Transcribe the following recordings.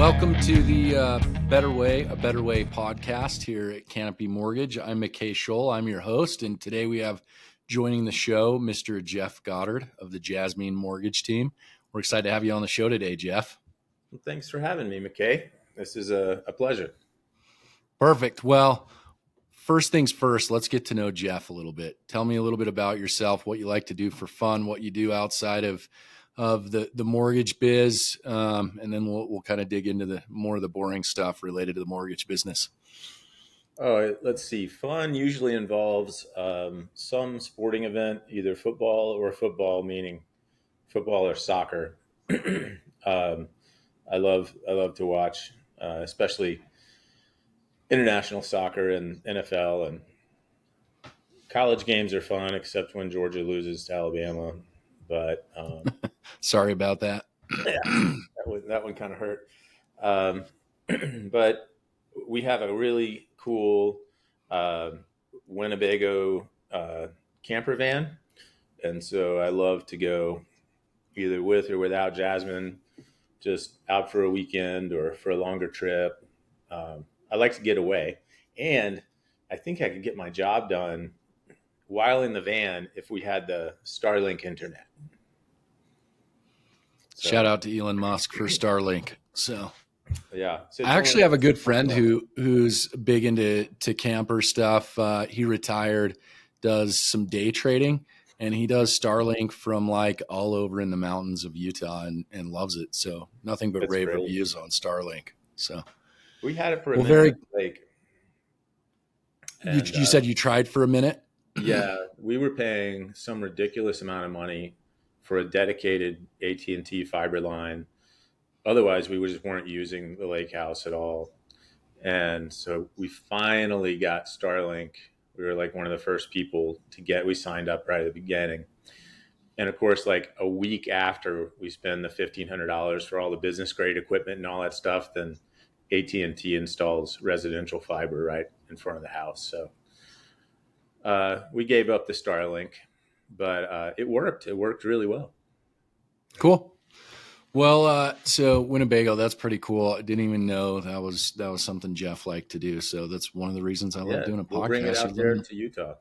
Welcome to the Better Way, A Better Way podcast here at Canopy Mortgage. I'm McKay Shoell. I'm your host, and today we have joining the show Mr. Jeff Goddard of the Jasmine Mortgage Team. We're excited to have you on the show today, Jeff. Well, thanks for having me, McKay. This is a pleasure. Perfect. Well, first things first, let's get to know Jeff a little bit. Tell me a little bit about yourself, what you like to do for fun, what you do outside of the mortgage biz, and then we'll kind of dig into the more of the boring stuff related to the mortgage business. Oh, let's see. Fun usually involves some sporting event, either football, meaning football or soccer. I love to watch, especially international soccer and NFL, and college games are fun, except when Georgia loses to Alabama. But sorry about that. Yeah, that one kind of hurt. But we have a really cool Winnebago camper van, and so I love to go either with or without Jasmine, just out for a weekend or for a longer trip. I like to get away, and I think I could get my job done while in the van if we had the Starlink internet. So, shout out to Elon Musk for Starlink. So, yeah, I actually have a good friend who's big into camper stuff. He retired, does some day trading, and he does Starlink from like all over in the mountains of Utah and loves it. So nothing but rave reviews on Starlink. So we had it for a minute. You said you tried for a minute? Yeah, we were paying some ridiculous amount of money for a dedicated AT&T fiber line. Otherwise, we just weren't using the lake house at all. And so we finally got Starlink. We were like one of the first people we signed up right at the beginning. And of course, like a week after we spend the $1,500 for all the business grade equipment and all that stuff, then AT&T installs residential fiber right in front of the house. So we gave up the Starlink. But it worked. It worked really well. Cool. Well, so Winnebago, that's pretty cool. I didn't even know that was something Jeff liked to do. So that's one of the reasons I love doing a podcast. Bring it out there to Utah.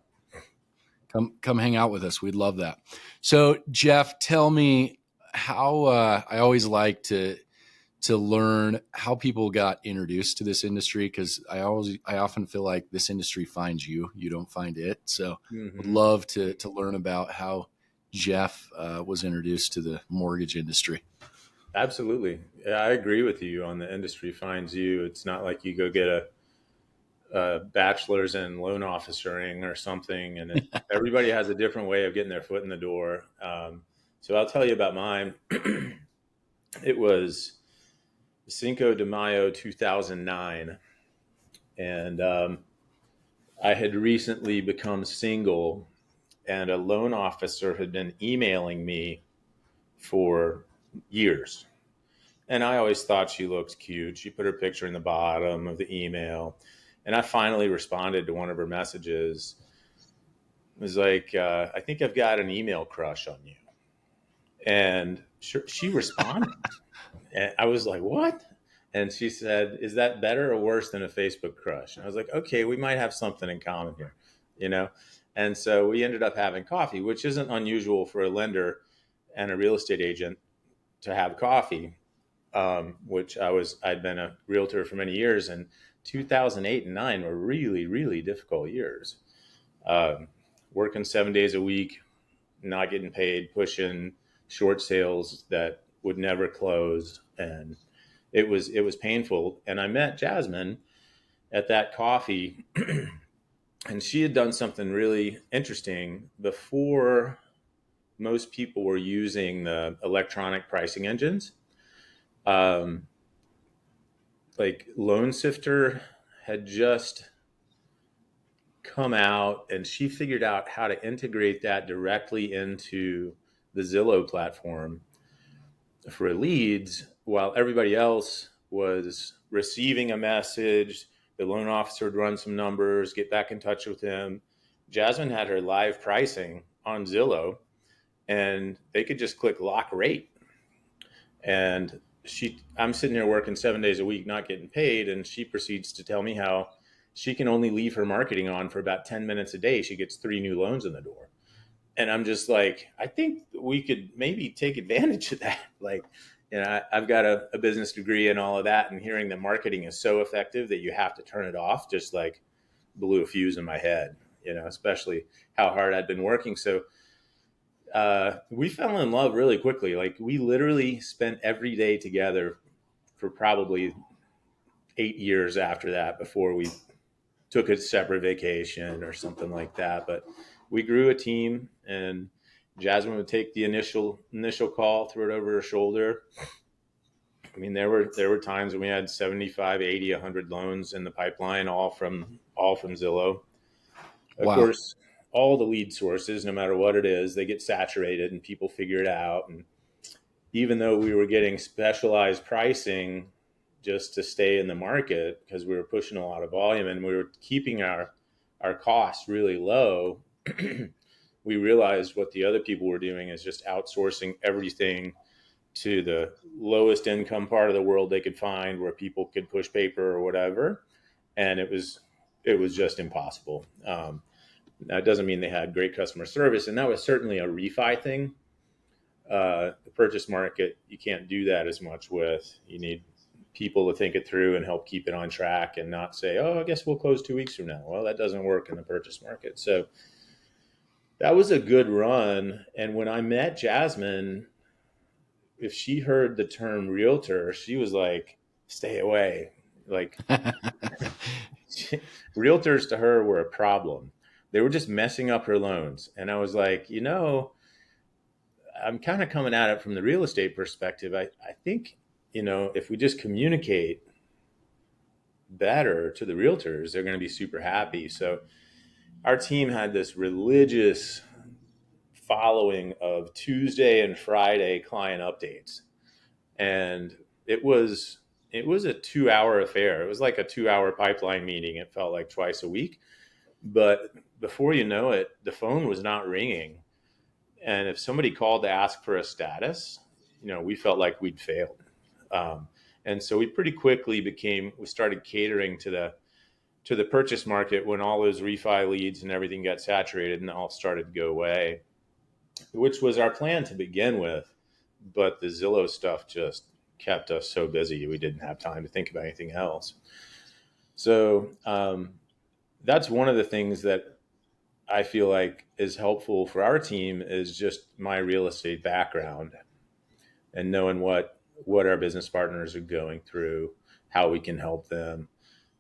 Come hang out with us. We'd love that. So Jeff, tell me how I always like to learn how people got introduced to this industry, because I often feel like this industry finds you don't find it. So would love to learn about how Jeff was introduced to the mortgage industry. Absolutely. Yeah, I agree with you on the industry finds you. It's not like you go get a bachelor's in loan officering or something, and everybody has a different way of getting their foot in the door. So I'll tell you about mine. It was Cinco de Mayo 2009, and I had recently become single, and a loan officer had been emailing me for years, and I always thought she looked cute. She put her picture in the bottom of the email, and I finally responded to one of her messages. It was like, I think I've got an email crush on you. And she responded. And I was like, what? And she said, is that better or worse than a Facebook crush? And I was like, okay, we might have something in common here, you know? And so we ended up having coffee, which isn't unusual for a lender and a real estate agent to have coffee, which I'd been a realtor for many years. And 2008 and 2009 were really, really difficult years. Working 7 days a week, not getting paid, pushing short sales that would never close. And it was painful. And I met Jasmine at that coffee, and she had done something really interesting before most people were using the electronic pricing engines. Like Loan Sifter had just come out, and she figured out how to integrate that directly into the Zillow platform for leads, while everybody else was receiving a message. The loan officer would run some numbers, get back in touch with him. Jasmine had her live pricing on Zillow, and they could just click lock rate. And I'm sitting there working 7 days a week, not getting paid. And she proceeds to tell me how she can only leave her marketing on for about 10 minutes a day. She gets 3 new loans in the door. And I'm just like, I think we could maybe take advantage of that. Like, I've got a business degree and all of that, and hearing that marketing is so effective that you have to turn it off just like blew a fuse in my head, especially how hard I'd been working. So we fell in love really quickly. Like, we literally spent every day together for probably 8 years after that before we took a separate vacation or something like that. But we grew a team, and Jasmine would take the initial call, throw it over her shoulder. I mean, there were times when we had 75, 80, 100 loans in the pipeline, all from Zillow. Of Wow. course, all the lead sources, no matter what it is, they get saturated and people figure it out. And even though we were getting specialized pricing just to stay in the market because we were pushing a lot of volume and we were keeping our costs really low, we realized what the other people were doing is just outsourcing everything to the lowest income part of the world they could find, where people could push paper or whatever. And it was just impossible. That doesn't mean they had great customer service. And that was certainly a refi thing. The purchase market, you can't do that as much with. You need people to think it through and help keep it on track and not say, oh, I guess we'll close 2 weeks from now. Well, that doesn't work in the purchase market. So that was a good run. And when I met Jasmine, if she heard the term realtor, she was like, stay away. Like, realtors to her were a problem. They were just messing up her loans. And I was like, I'm kind of coming at it from the real estate perspective. I think, if we just communicate better to the realtors, they're going to be super happy. So our team had this religious following of Tuesday and Friday client updates. And it was a 2-hour affair. It was like a 2-hour pipeline meeting. It felt like twice a week. But before you know it, the phone was not ringing. And if somebody called to ask for a status, we felt like we'd failed. And so we pretty quickly we started catering to the purchase market when all those refi leads and everything got saturated and all started to go away, which was our plan to begin with. But the Zillow stuff just kept us so busy. We didn't have time to think about anything else. So that's one of the things that I feel like is helpful for our team, is just my real estate background and knowing what our business partners are going through, how we can help them,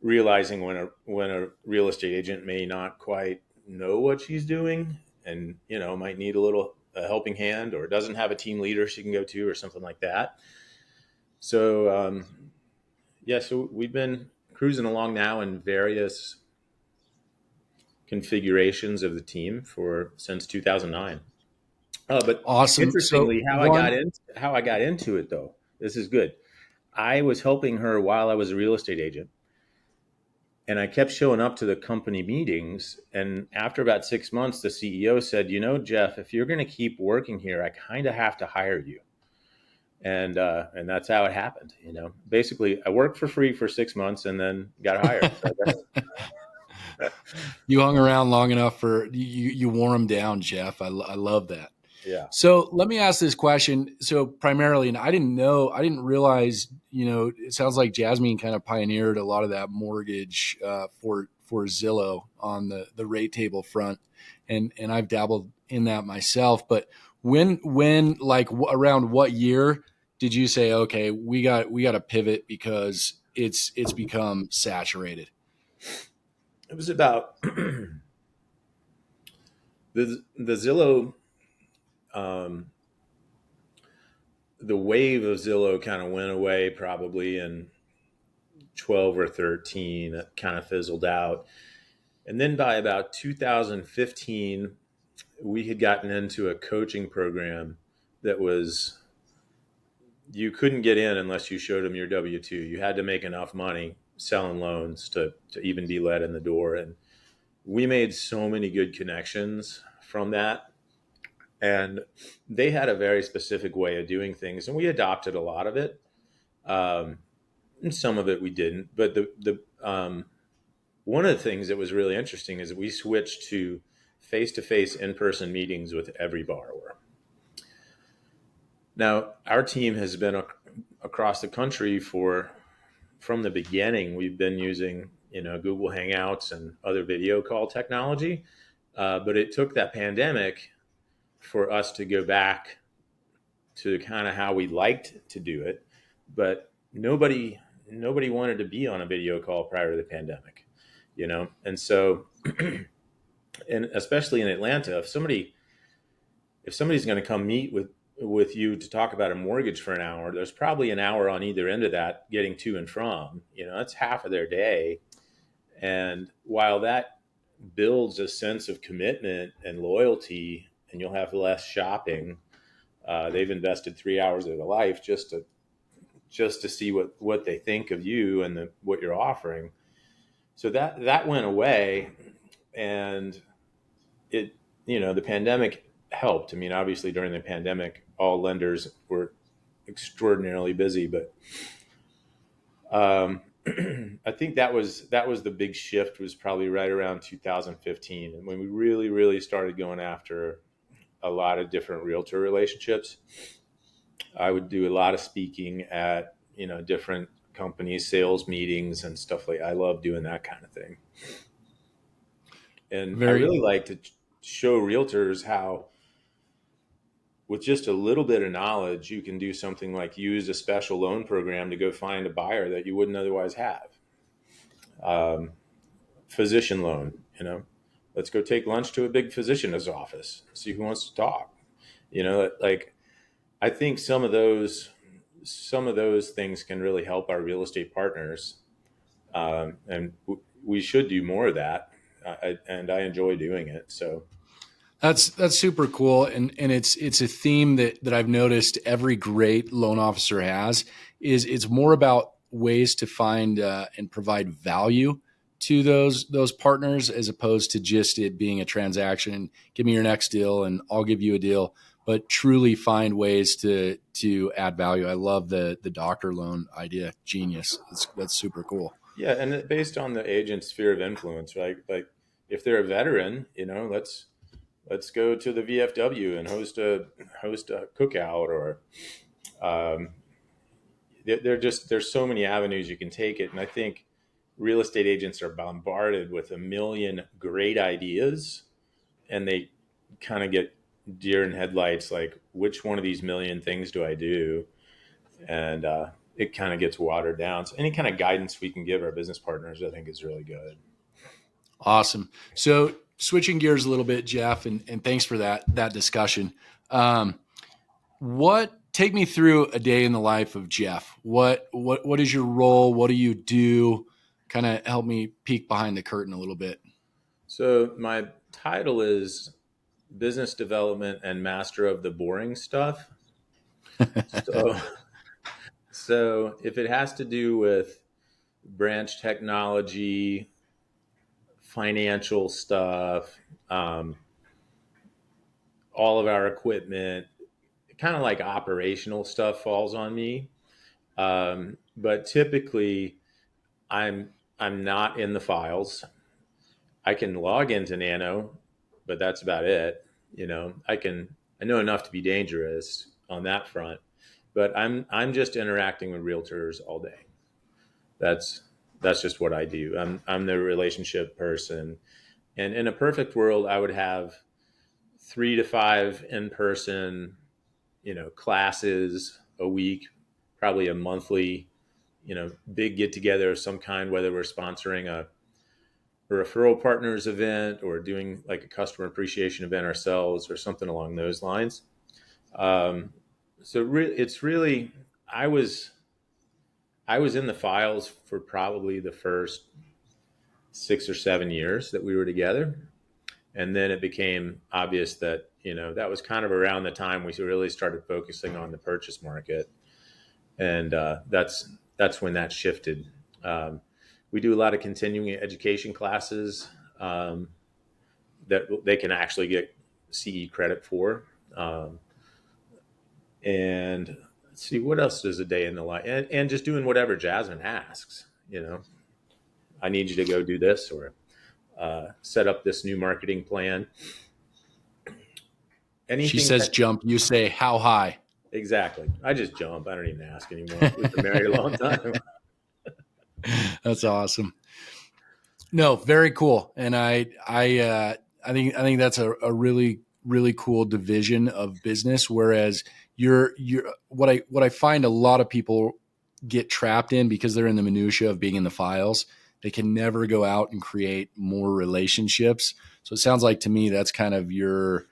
realizing when a real estate agent may not quite know what she's doing and, might need a helping hand, or doesn't have a team leader she can go to or something like that. So, so we've been cruising along now in various configurations of the team since 2009. But Awesome. So interestingly, how I got into it, though, this is good. I was helping her while I was a real estate agent, and I kept showing up to the company meetings. And after about 6 months, the CEO said, Jeff, if you're going to keep working here, I kind of have to hire you. And that's how it happened. Basically, I worked for free for 6 months and then got hired. you hung around long enough for you wore them down, Jeff. I love that. Yeah. So let me ask this question. So primarily, and I didn't realize, it sounds like Jasmine kind of pioneered a lot of that mortgage for Zillow on the rate table front. And I've dabbled in that myself. But when like around what year did you say, okay, we got to pivot because it's become saturated? It was about the Zillow, the wave of Zillow kind of went away probably in 12 or 13. It kind of fizzled out. And then by about 2015, we had gotten into a coaching program that was, you couldn't get in unless you showed them your W-2. You had to make enough money selling loans to even be let in the door. And we made so many good connections from that. And they had a very specific way of doing things, and we adopted a lot of it. And some of it we didn't. But one of the things that was really interesting is that we switched to face-to-face in-person meetings with every borrower. Now, our team has been across the country from the beginning. We've been using, Google Hangouts and other video call technology, but it took that pandemic for us to go back to kind of how we liked to do it. But nobody wanted to be on a video call prior to the pandemic, and so, and especially in Atlanta, if somebody's going to come meet with you to talk about a mortgage for an hour, there's probably an hour on either end of that getting to and from. That's half of their day. And while that builds a sense of commitment and loyalty, and you'll have less shopping, they've invested 3 hours of their life just to see what they think of you and what you're offering. So that went away, and the pandemic helped. I mean, obviously during the pandemic, all lenders were extraordinarily busy, but I think that was the big shift, was probably right around 2015, and when we really, really started going after a lot of different realtor relationships. I would do a lot of speaking at different companies, sales meetings, and stuff like. I love doing that kind of thing, and I really like to show realtors how, with just a little bit of knowledge, you can do something like use a special loan program to go find a buyer that you wouldn't otherwise have. Physician loan, let's go take lunch to a big physician's office, see who wants to talk. Like, I think some of those things can really help our real estate partners, and we should do more of that. And I enjoy doing it. So. That's super cool, and it's a theme that I've noticed every great loan officer has. Is it's more about ways to find and provide value to those partners, as opposed to just it being a transaction. Give me your next deal, and I'll give you a deal. But truly find ways to add value. I love the doctor loan idea. Genius. That's super cool. Yeah, and based on the agent's sphere of influence, right? Like, if they're a veteran, let's go to the VFW and host a cookout, or there's so many avenues you can take it. And I think real estate agents are bombarded with a million great ideas, and they kind of get deer in headlights, like, which one of these million things do I do? And it kind of gets watered down. So any kind of guidance we can give our business partners, I think, is really good. Awesome. So switching gears a little bit, Jeff, and thanks for that discussion. Take me through a day in the life of Jeff. What is your role? What do you do? Kind of help me peek behind the curtain a little bit. So my title is Business Development and Master of the Boring Stuff. So if it has to do with branch technology, financial stuff, all of our equipment, kind of like operational stuff falls on me. But typically I'm not in the files. I can log into Nano, but that's about it. I know enough to be dangerous on that front, but I'm just interacting with realtors all day. That's just what I do. I'm the relationship person. And in a perfect world, I would have 3 to 5 in-person, classes a week, probably a monthly, big get together of some kind, whether we're sponsoring a referral partners event or doing like a customer appreciation event ourselves or something along those lines. It's really, I was in the files for probably the first 6 or 7 years that we were together. And then it became obvious that, that was kind of around the time we really started focusing on the purchase market. And that's when that shifted. We do a lot of continuing education classes that they can actually get CE credit for. And let's see, what else does a day in the life, and just doing whatever Jasmine asks, I need you to go do this, or set up this new marketing plan. She Anything says that, jump, you say how high. exactly. I just jump. I don't even ask anymore. We've been married a long time. That's awesome. No, very cool. And I think that's a really, really cool division of business. Whereas you're what I find a lot of people get trapped in because they're in the minutia of being in the files. They can never go out and create more relationships. So it sounds like to me that's kind of your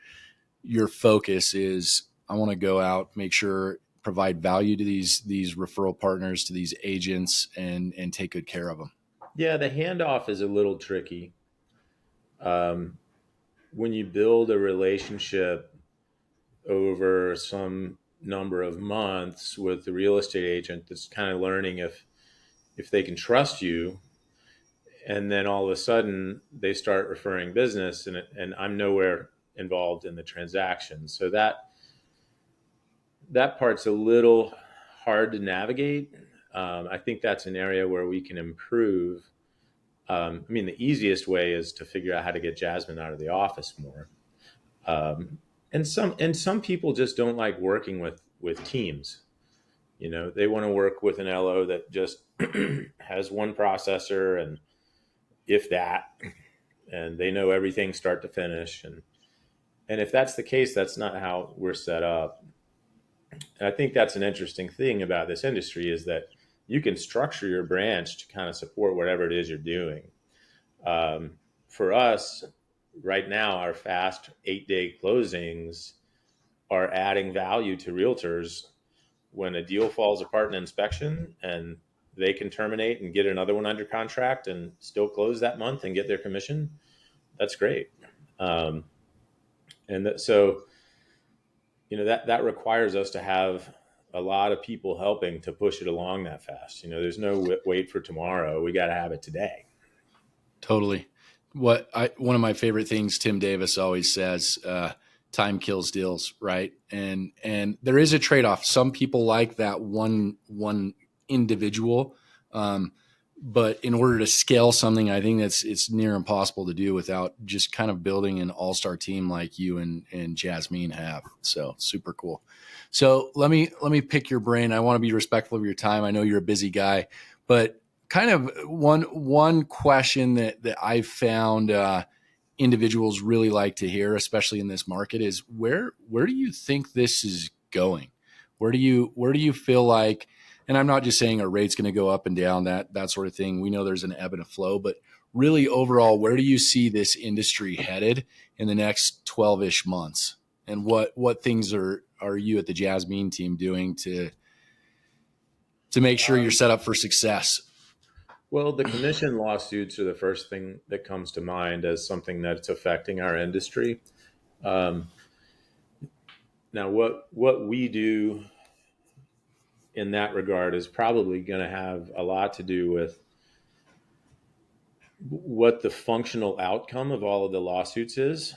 focus is I want to go out, make sure provide value to these referral partners, to these agents, and take good care of them. Yeah, the handoff is a little tricky. Um, when you build a relationship over some number of months with the real estate agent that's kind of learning if they can trust you, and then all of a sudden they start referring business, and I'm nowhere involved in the transaction. So that part's a little hard to navigate. I think that's an area where we can improve. I mean, the easiest way is to figure out how to get Jasmine out of the office more. And some people just don't like working with teams. They want to work with an LO that just has one processor, and if that, and they know everything start to finish. And if that's the case, that's not how we're set up. And I think that's an interesting thing about this industry, is that you can structure your branch to kind of support whatever it is you're doing. For us, right now, our fast 8-day closings are adding value to realtors. When a deal falls apart in inspection and they can terminate and get another one under contract and still close that month and get their commission, that's great. Um, so, that requires us to have a lot of people helping to push it along that fast. There's no wait for tomorrow. We got to have it today. Totally. One of my favorite things Tim Davis always says, time kills deals, right? And there is a trade-off. Some people like that one individual, but in order to scale something, I think it's near impossible to do without just kind of building an all-star team like you and Jasmine have. So super cool. So let me pick your brain. I want to be respectful of your time. I know you're a busy guy, but kind of one question that I've found individuals really like to hear, especially in this market, is where do you think this is going? Where do you feel like? And I'm not just saying a rate's going to go up and down, that sort of thing. We know there's an ebb and a flow, but really overall, where do you see this industry headed in the next 12-ish months? And what things are you at the Jasmine team doing to make sure you're set up for success? Well, the commission lawsuits are the first thing that comes to mind as something that's affecting our industry. Um, Now, what we do in that regard is probably going to have a lot to do with what the functional outcome of all of the lawsuits is.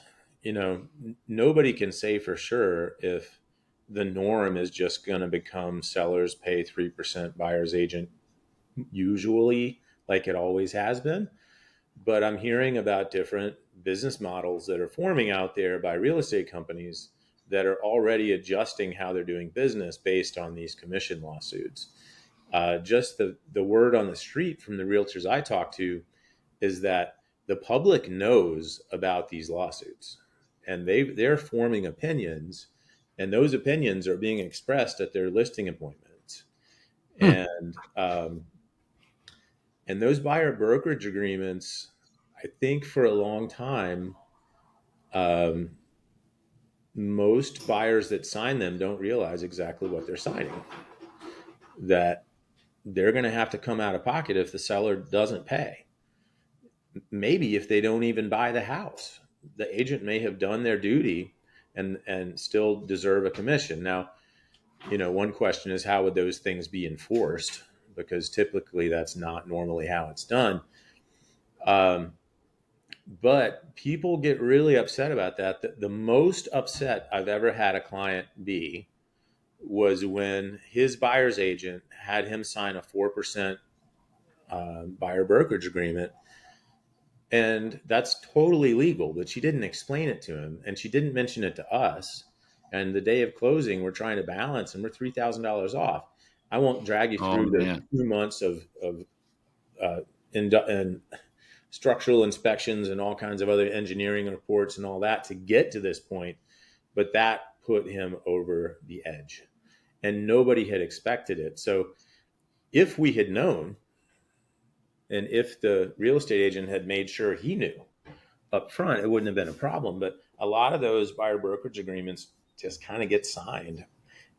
Nobody can say for sure if the norm is just going to become sellers pay 3%, buyer's agent usually, like it always has been. But I'm hearing about different business models that are forming out there by real estate companies that are already adjusting how they're doing business based on these commission lawsuits. Just the word on the street from the realtors I talk to is that the public knows about these lawsuits, and they're forming opinions, and those opinions are being expressed at their listing appointments. Hmm. And those buyer brokerage agreements, I think for a long time, um, most buyers that sign them don't realize exactly what they're signing. That they're going to have to come out of pocket if the seller doesn't pay. Maybe if they don't even buy the house, the agent may have done their duty and still deserve a commission. Now, one question is, how would those things be enforced? Because typically that's not normally how it's done. But people get really upset about that. The most upset I've ever had a client be was when his buyer's agent had him sign a 4% buyer brokerage agreement. And that's totally legal, but she didn't explain it to him, and she didn't mention it to us. And the day of closing, we're trying to balance, and we're $3,000 off. I won't drag you Oh through the man. 2 months of and structural inspections and all kinds of other engineering reports and all that to get to this point, but that put him over the edge, and nobody had expected it. So if we had known, and if the real estate agent had made sure he knew up front, it wouldn't have been a problem. But a lot of those buyer brokerage agreements just kind of get signed.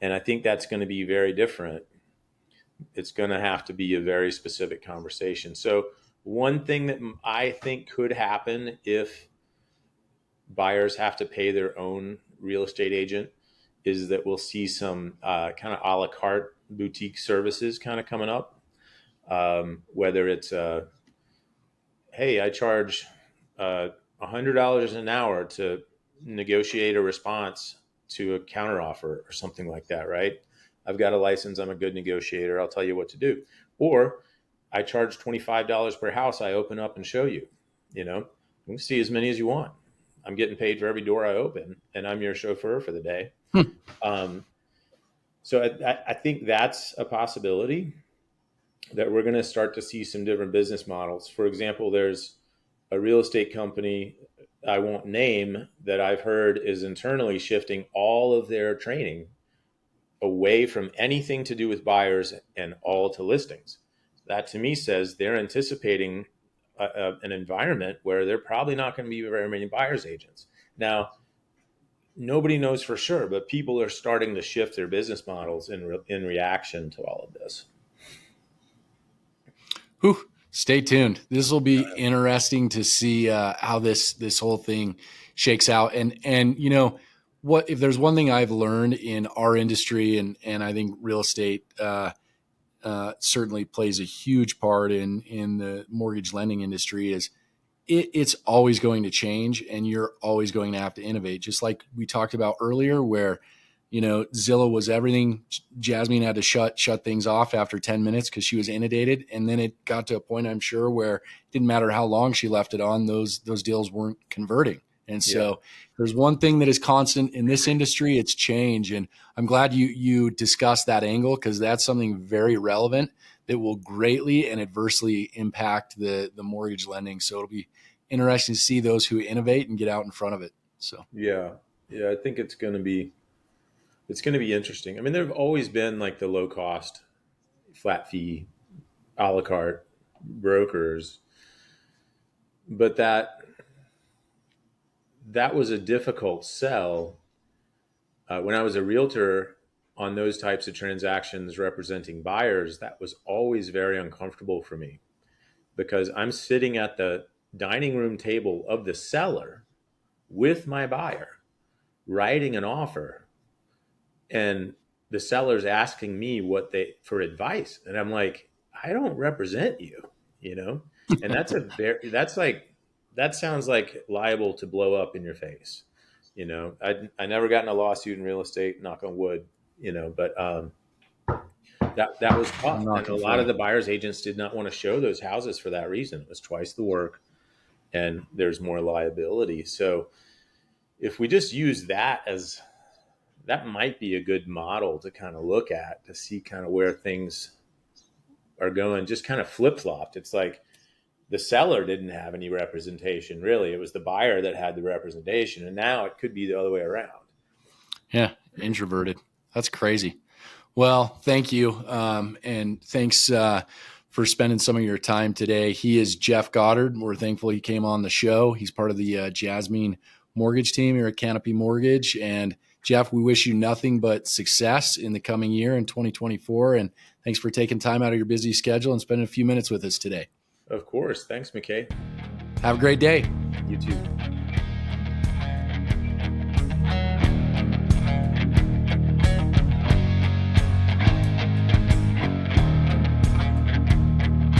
And I think that's going to be very different. It's going to have to be a very specific conversation. So one thing that I think could happen if buyers have to pay their own real estate agent is that we'll see some kind of a la carte boutique services kind of coming up. Whether it's, hey, I charge $100 an hour to negotiate a response to a counteroffer or something like that, right? I've got a license. I'm a good negotiator. I'll tell you what to do. Or I charge $25 per house I open up and show you. You know, you can see as many as you want. I'm getting paid for every door I open, and I'm your chauffeur for the day. So I think that's a possibility, that we're going to start to see some different business models. For example, there's a real estate company I won't name that I've heard is internally shifting all of their training away from anything to do with buyers and all to listings. That to me says they're anticipating an environment where there probably not going to be very many buyers agents. Now, nobody knows for sure, but people are starting to shift their business models in reaction to all of this. Whew. Stay tuned. This will be interesting to see how this whole thing shakes out. And you know what? If there's one thing I've learned in our industry, and I think real estate certainly plays a huge part in the mortgage lending industry, is it's always going to change, and you're always going to have to innovate. Just like we talked about earlier, where Zillow was everything. Jasmine had to shut things off after 10 minutes because she was inundated. And then it got to a point, I'm sure, where it didn't matter how long she left it on, those deals weren't converting. And so there's one thing that is constant in this industry, it's change. And I'm glad you discussed that angle, because that's something very relevant that will greatly and adversely impact the mortgage lending. So it'll be interesting to see those who innovate and get out in front of it. So yeah, I think it's going to be interesting. I mean, there have always been like the low cost, flat fee, a la carte brokers, but that was a difficult sell. When I was a realtor on those types of transactions representing buyers, that was always very uncomfortable for me, because I'm sitting at the dining room table of the seller with my buyer, writing an offer, and the seller's asking me for advice. And I'm like, I don't represent you, and that sounds like liable to blow up in your face. I never got in a lawsuit in real estate, knock on wood, but that was tough. And a lot of the buyer's agents did not want to show those houses for that reason. It was twice the work, and there's more liability. So if we just use that might be a good model to kind of look at, to see kind of where things are going, just kind of flip-flopped. It's like the seller didn't have any representation, really. It was the buyer that had the representation. And now it could be the other way around. Yeah, introverted. That's crazy. Well, thank you. And thanks for spending some of your time today. He is Jeff Goddard. We're thankful he came on the show. He's part of the Jasmine Mortgage Team here at Canopy Mortgage. And Jeff, we wish you nothing but success in the coming year in 2024. And thanks for taking time out of your busy schedule and spending a few minutes with us today. Of course. Thanks, McKay. Have a great day. You too.